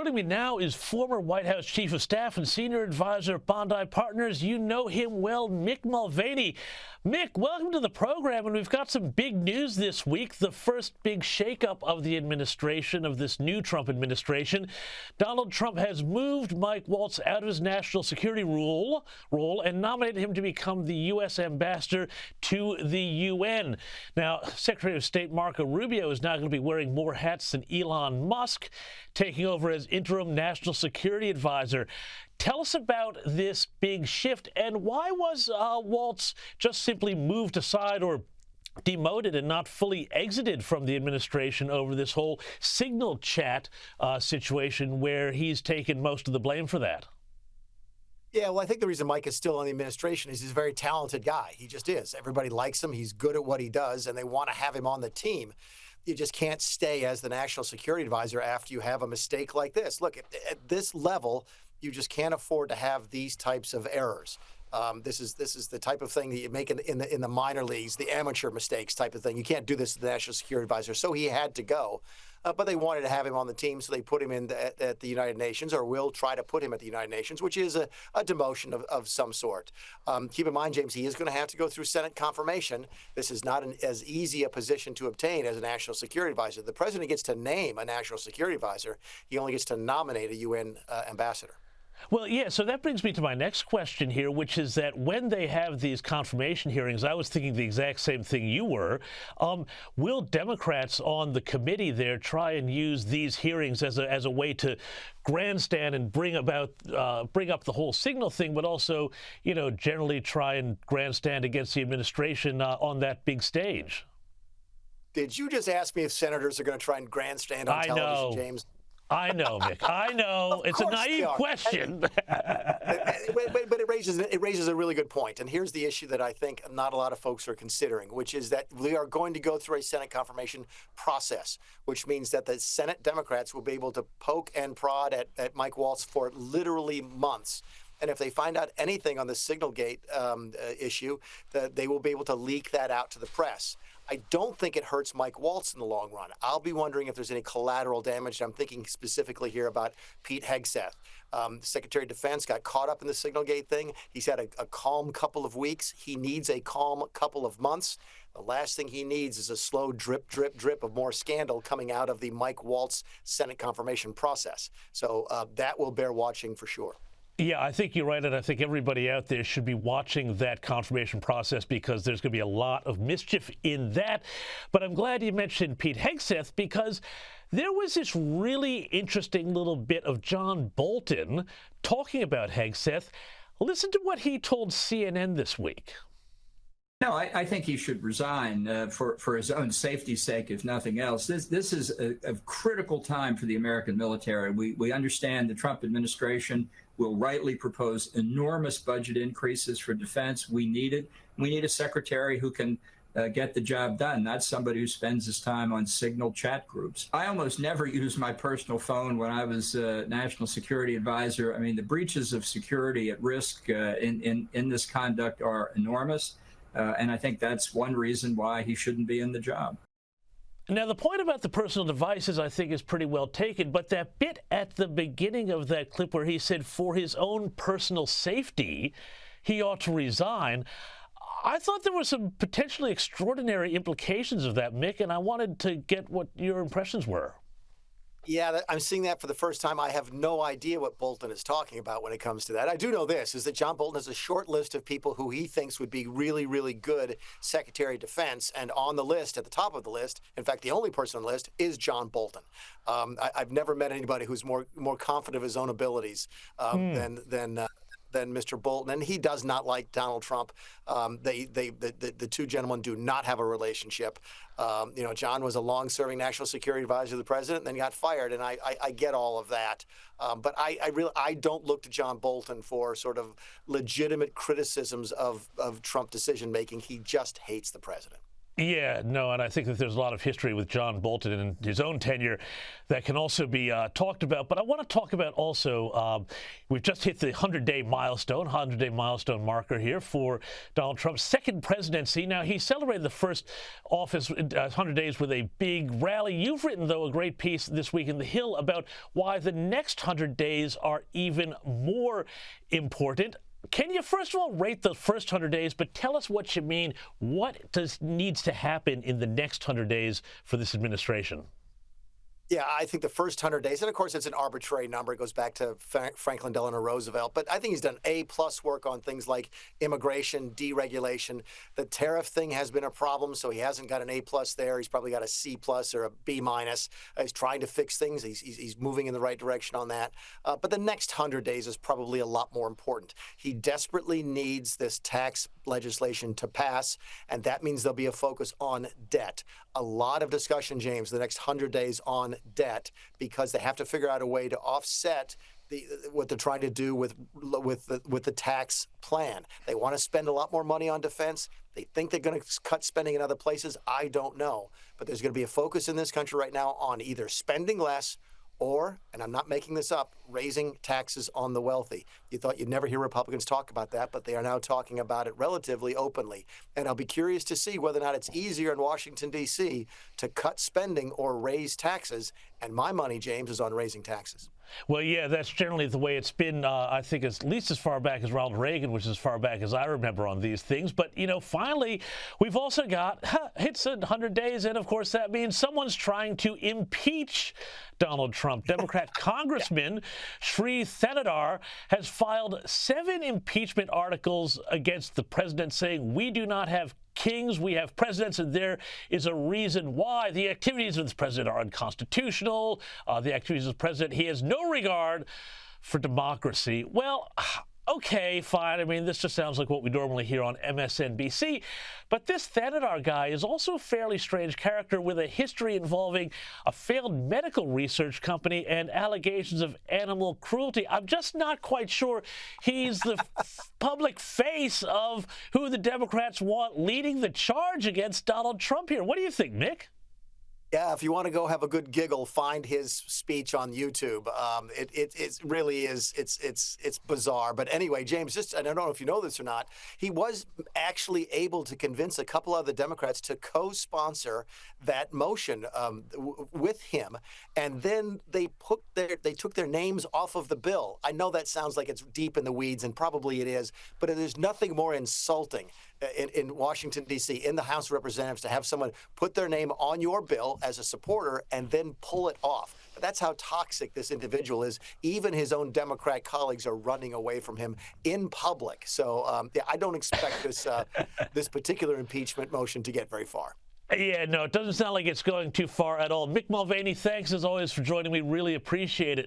Joining me now is former White House Chief of Staff and Senior Advisor at Bondi Partners. You know him well, Mick Mulvaney. Mick, welcome to the program, and we've got some big news this week. The first big shakeup of the administration, of this new Trump administration. Donald Trump has moved Mike Waltz out of his national security role and nominated him to become the U.S. ambassador to the UN. Now, Secretary of State Marco Rubio is now going to be wearing more hats than Elon Musk, taking over as interim national security advisor. Tell us about this big shift, and why was Waltz just simply moved aside or demoted and not fully exited from the administration over this whole Signal chat situation where he's taken most of the blame for that? Yeah, well, I think the reason Mike is still in the administration is he's a very talented guy. He just is. Everybody likes him. He's good at what he does, and they want to have him on the team. You just can't stay as the national security advisor after you have a mistake like this. Look, at this level, you just can't afford to have these types of errors. This is the type of thing that you make in the minor leagues, the amateur mistakes type of thing. You can't do this to the national security advisor. So he had to go. But they wanted to have him on the team, so they put him in at the United Nations, or will try to put him at the United Nations, which is a demotion of some sort. Keep in mind, James, he is going to have to go through Senate confirmation. This is not as easy a position to obtain as a national security advisor. The president gets to name a national security advisor. He only gets to nominate a UN ambassador. Well, yeah, so that brings me to my next question here, which is that when they have these confirmation hearings, I was thinking the exact same thing you were. Will Democrats on the committee there try and use these hearings as a way to grandstand and bring up the whole Signal thing, but also, you know, generally try and grandstand against the administration on that big stage? Did you just ask me if senators are going to try and grandstand on television, James? I know, Mick. I know. It's a naive question. But it raises a really good point. And here's the issue that I think not a lot of folks are considering, which is that we are going to go through a Senate confirmation process, which means that the Senate Democrats will be able to poke and prod at Mike Waltz for literally months. And if they find out anything on the Signalgate issue, they will be able to leak that out to the press. I don't think it hurts Mike Waltz in the long run. I'll be wondering if there's any collateral damage. I'm thinking specifically here about Pete Hegseth. The Secretary of Defense got caught up in the Signalgate thing. He's had a calm couple of weeks. He needs a calm couple of months. The last thing he needs is a slow drip, drip, drip of more scandal coming out of the Mike Waltz Senate confirmation process. So that will bear watching for sure. Yeah, I think you're right, and I think everybody out there should be watching that confirmation process because there's going to be a lot of mischief in that. But I'm glad you mentioned Pete Hegseth because there was this really interesting little bit of John Bolton talking about Hegseth. Listen to what he told CNN this week. No, I think he should resign for his own safety's sake, if nothing else. This is a critical time for the American military. We understand the Trump administration will rightly propose enormous budget increases for defense. We need it. We need a secretary who can get the job done, not somebody who spends his time on Signal chat groups. I almost never used my personal phone when I was national security advisor. I mean, the breaches of security at risk in this conduct are enormous. And I think that's one reason why he shouldn't be in the job. Now, the point about the personal devices, I think, is pretty well taken. But that bit at the beginning of that clip where he said for his own personal safety, he ought to resign, I thought there were some potentially extraordinary implications of that, Mick, and I wanted to get what your impressions were. Yeah, I'm seeing that for the first time. I have no idea what Bolton is talking about when it comes to that. I do know this, is that John Bolton has a short list of people who he thinks would be really, really good Secretary of Defense. And on the list, at the top of the list, in fact, the only person on the list is John Bolton. I've never met anybody who's more confident of his own abilities than Mr. Bolton, and he does not like Donald Trump. The two gentlemen do not have a relationship. John was a long-serving national security advisor to the president, and then got fired, and I get all of that. But I don't look to John Bolton for sort of legitimate criticisms of Trump decision-making. He just hates the president. Yeah, no, and I think that there's a lot of history with John Bolton and his own tenure that can also be talked about. But I want to talk about also, we've just hit the 100-day milestone marker here for Donald Trump's second presidency. Now, he celebrated the first office 100 days with a big rally. You've written, though, a great piece this week in The Hill about why the next 100 days are even more important. Can you first of all rate the first 100 days, but tell us what you mean? What needs to happen in the next 100 days for this administration? Yeah, I think the first 100 days, and of course it's an arbitrary number. It goes back to Franklin Delano Roosevelt. But I think he's done A-plus work on things like immigration, deregulation. The tariff thing has been a problem, so he hasn't got an A-plus there. He's probably got a C-plus or a B-minus. He's trying to fix things. He's moving in the right direction on that. But the next 100 days is probably a lot more important. He desperately needs this tax legislation to pass, and that means there'll be a focus on debt. A lot of discussion, James, the next 100 days on debt, because they have to figure out a way to offset what they're trying to do with the tax plan. They want to spend a lot more money on defense. They think they're going to cut spending in other places. I don't know. But there's going to be a focus in this country right now on either spending less or, and I'm not making this up, raising taxes on the wealthy. You thought you'd never hear Republicans talk about that, but they are now talking about it relatively openly. And I'll be curious to see whether or not it's easier in Washington, D.C. to cut spending or raise taxes. And my money, James, is on raising taxes. Well, yeah, that's generally the way it's been, I think, at least as far back as Ronald Reagan, which is as far back as I remember on these things. But, you know, finally, we've also got, it's 100 days, and, of course, that means someone's trying to impeach Donald Trump. Democrat Congressman Sri Thanadar has filed 7 impeachment articles against the president, saying we do not have kings, we have presidents, and there is a reason why. The activities of this president are unconstitutional. The activities of the president, he has no regard for democracy. Well, okay, fine. I mean, this just sounds like what we normally hear on MSNBC. But this Thanadar guy is also a fairly strange character with a history involving a failed medical research company and allegations of animal cruelty. I'm just not quite sure he's the public face of who the Democrats want leading the charge against Donald Trump here. What do you think, Mick? Yeah, if you want to go have a good giggle, find his speech on YouTube. It really is. It's bizarre. But anyway, James, I don't know if you know this or not. He was actually able to convince a couple of the Democrats to co-sponsor that motion with him, and then they took their names off of the bill. I know that sounds like it's deep in the weeds, and probably it is, but there's nothing more insulting in Washington, D.C., in the House of Representatives, to have someone put their name on your bill as a supporter and then pull it off. But that's how toxic this individual is. Even his own Democrat colleagues are running away from him in public. So yeah, I don't expect this particular impeachment motion to get very far. Yeah, no, it doesn't sound like it's going too far at all. Mick Mulvaney, thanks as always for joining me. Really appreciate it.